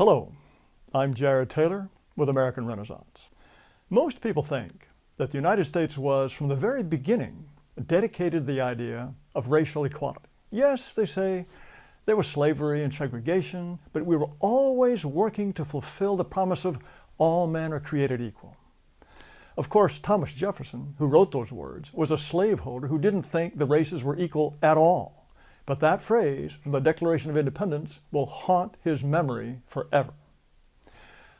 Hello, I'm Jared Taylor with American Renaissance. Most people think that the United States was, from the very beginning, dedicated to the idea of racial equality. Yes, they say there was slavery and segregation, but we were always working to fulfill the promise of all men are created equal. Of course, Thomas Jefferson, who wrote those words, was a slaveholder who didn't think the races were equal at all. But that phrase from the Declaration of Independence will haunt his memory forever.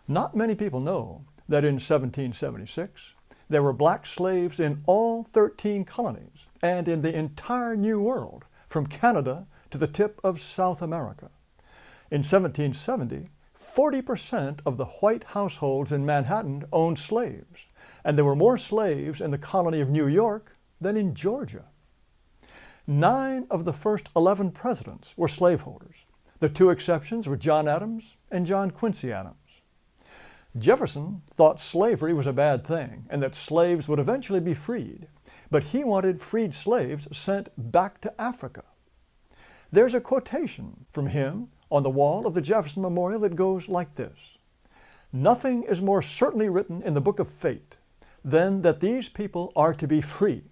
Not many people know that in 1776, there were black slaves in all 13 colonies and in the entire New World, from Canada to the tip of South America. In 1770, 40% of the white households in Manhattan owned slaves, and there were more slaves in the colony of New York than in Georgia. 9 of the first 11 presidents were slaveholders. The 2 exceptions were John Adams and John Quincy Adams. Jefferson thought slavery was a bad thing and that slaves would eventually be freed, but he wanted freed slaves sent back to Africa. There's a quotation from him on the wall of the Jefferson Memorial that goes like this: "Nothing is more certainly written in the book of fate than that these people are to be free."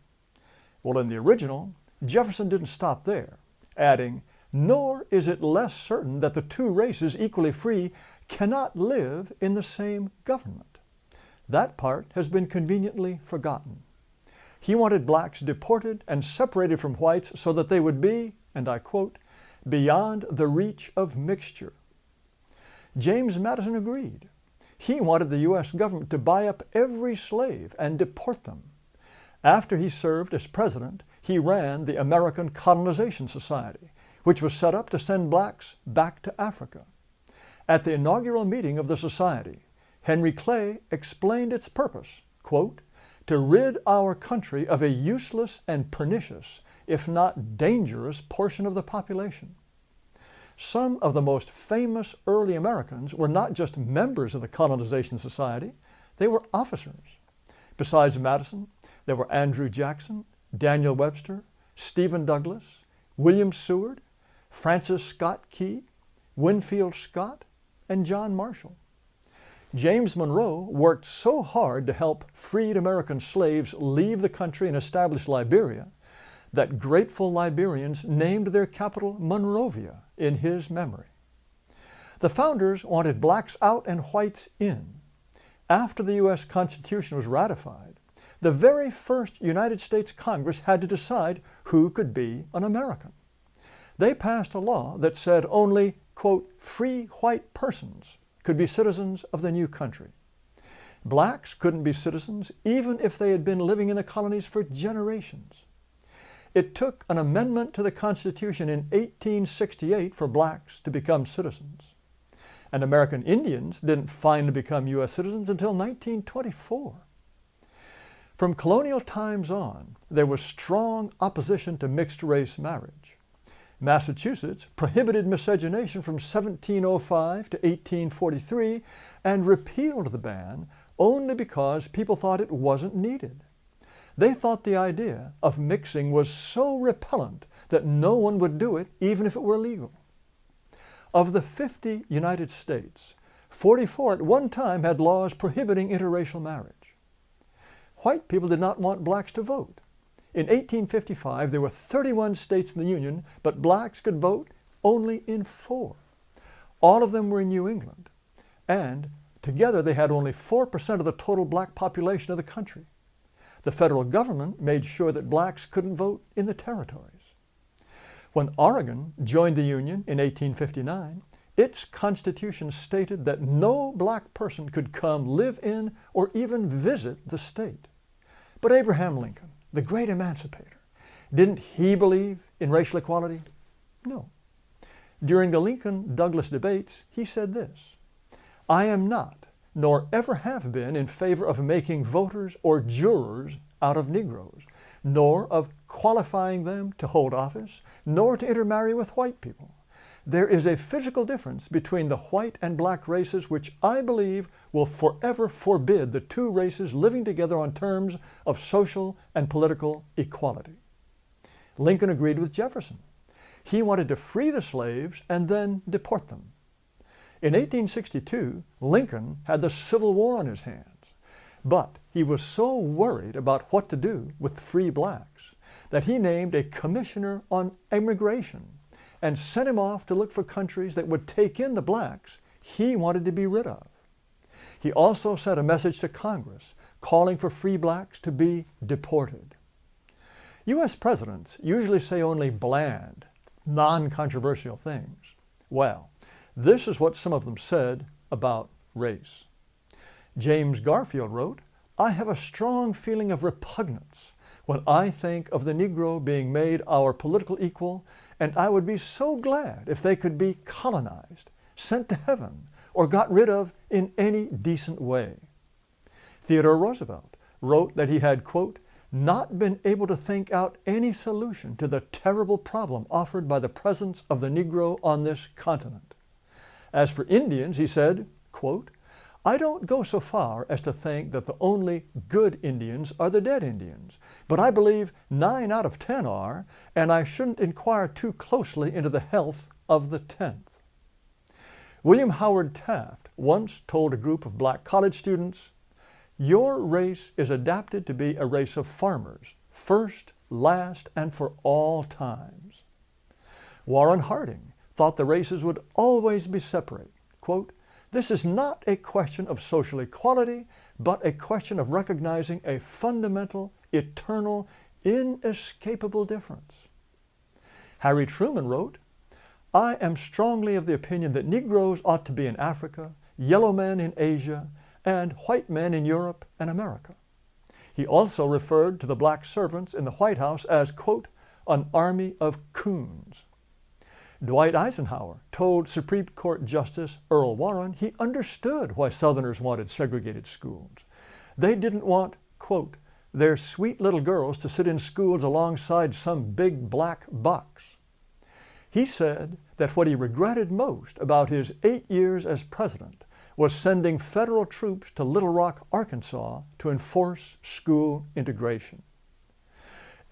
Well, in the original, Jefferson didn't stop there, adding, "Nor is it less certain that the 2 races equally free cannot live in the same government." That part has been conveniently forgotten. He wanted blacks deported and separated from whites so that they would be, and I quote, "beyond the reach of mixture." James Madison agreed. He wanted the U.S. government to buy up every slave and deport them. After he served as president, he ran the American Colonization Society, which was set up to send blacks back to Africa. At the inaugural meeting of the society, Henry Clay explained its purpose, quote, "to rid our country of a useless and pernicious, if not dangerous, portion of the population." Some of the most famous early Americans were not just members of the Colonization Society, they were officers. Besides Madison, there were Andrew Jackson, Daniel Webster, Stephen Douglas, William Seward, Francis Scott Key, Winfield Scott, and John Marshall. James Monroe worked so hard to help freed American slaves leave the country and establish Liberia that grateful Liberians named their capital Monrovia in his memory. The founders wanted blacks out and whites in. After the U.S. Constitution was ratified, the very first United States Congress had to decide who could be an American. They passed a law that said only, quote, "free white persons" could be citizens of the new country. Blacks couldn't be citizens even if they had been living in the colonies for generations. It took an amendment to the Constitution in 1868 for blacks to become citizens. And American Indians didn't finally become U.S. citizens until 1924. From colonial times on, there was strong opposition to mixed-race marriage. Massachusetts prohibited miscegenation from 1705 to 1843 and repealed the ban only because people thought it wasn't needed. They thought the idea of mixing was so repellent that no one would do it even if it were legal. Of the 50 United States, 44 at one time had laws prohibiting interracial marriage. White people did not want blacks to vote. In 1855, there were 31 states in the Union, but blacks could vote only in 4. All of them were in New England, and together they had only 4% of the total black population of the country. The federal government made sure that blacks couldn't vote in the territories. When Oregon joined the Union in 1859, its constitution stated that no black person could come live in or even visit the state. But Abraham Lincoln, the great emancipator, didn't he believe in racial equality? No. During the Lincoln-Douglas debates, he said this: "I am not, nor ever have been, in favor of making voters or jurors out of Negroes, nor of qualifying them to hold office, nor to intermarry with white people. There is a physical difference between the white and black races which I believe will forever forbid the 2 races living together on terms of social and political equality." Lincoln agreed with Jefferson. He wanted to free the slaves and then deport them. In 1862, Lincoln had the Civil War on his hands, but he was so worried about what to do with free blacks that he named a commissioner on immigration and sent him off to look for countries that would take in the blacks he wanted to be rid of. He also sent a message to Congress calling for free blacks to be deported. U.S. presidents usually say only bland, non-controversial things. Well, this is what some of them said about race. James Garfield wrote, "I have a strong feeling of repugnance when I think of the Negro being made our political equal, and I would be so glad if they could be colonized, sent to heaven, or got rid of in any decent way." Theodore Roosevelt wrote that he had, quote, "not been able to think out any solution to the terrible problem offered by the presence of the Negro on this continent." As for Indians, he said, quote, "I don't go so far as to think that the only good Indians are the dead Indians, but I believe 9 out of 10 are, and I shouldn't inquire too closely into the health of the 10th. William Howard Taft once told a group of black college students, "Your race is adapted to be a race of farmers, first, last, and for all times." Warren Harding thought the races would always be separate. Quote, "This is not a question of social equality, but a question of recognizing a fundamental, eternal, inescapable difference." Harry Truman wrote, "I am strongly of the opinion that Negroes ought to be in Africa, yellow men in Asia, and white men in Europe and America." He also referred to the black servants in the White House as, quote, "an army of coons." Dwight Eisenhower told Supreme Court Justice Earl Warren he understood why Southerners wanted segregated schools. They didn't want, quote, "their sweet little girls to sit in schools alongside some big black bucks." He said that what he regretted most about his 8 years as president was sending federal troops to Little Rock, Arkansas to enforce school integration.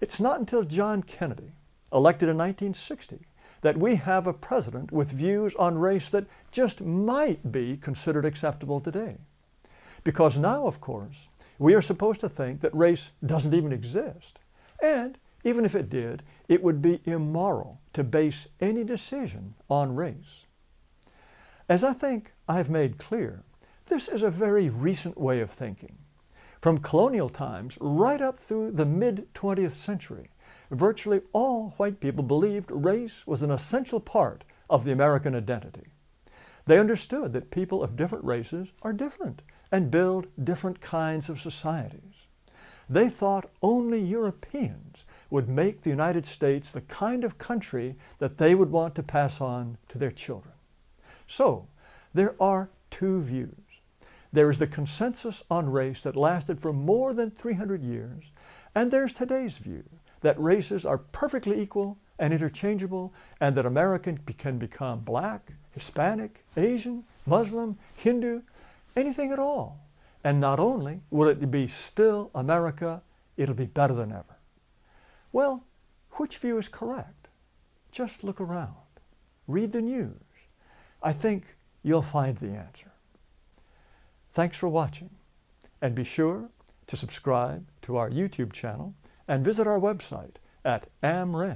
It's not until John Kennedy, elected in 1960, that we have a president with views on race that just might be considered acceptable today. Because now, of course, we are supposed to think that race doesn't even exist. And even if it did, it would be immoral to base any decision on race. As I think I've made clear, this is a very recent way of thinking. From colonial times right up through the mid-20th century, virtually all white people believed race was an essential part of the American identity. They understood that people of different races are different and build different kinds of societies. They thought only Europeans would make the United States the kind of country that they would want to pass on to their children. So, there are two views. There is the consensus on race that lasted for more than 300 years, and there's today's view that races are perfectly equal and interchangeable, and that American can become black, Hispanic, Asian, Muslim, Hindu, anything at all. And not only will it be still America, it'll be better than ever. Well, which view is correct? Just look around. Read the news. I think you'll find the answer. Thanks for watching, and be sure to subscribe to our YouTube channel and visit our website at amren.com.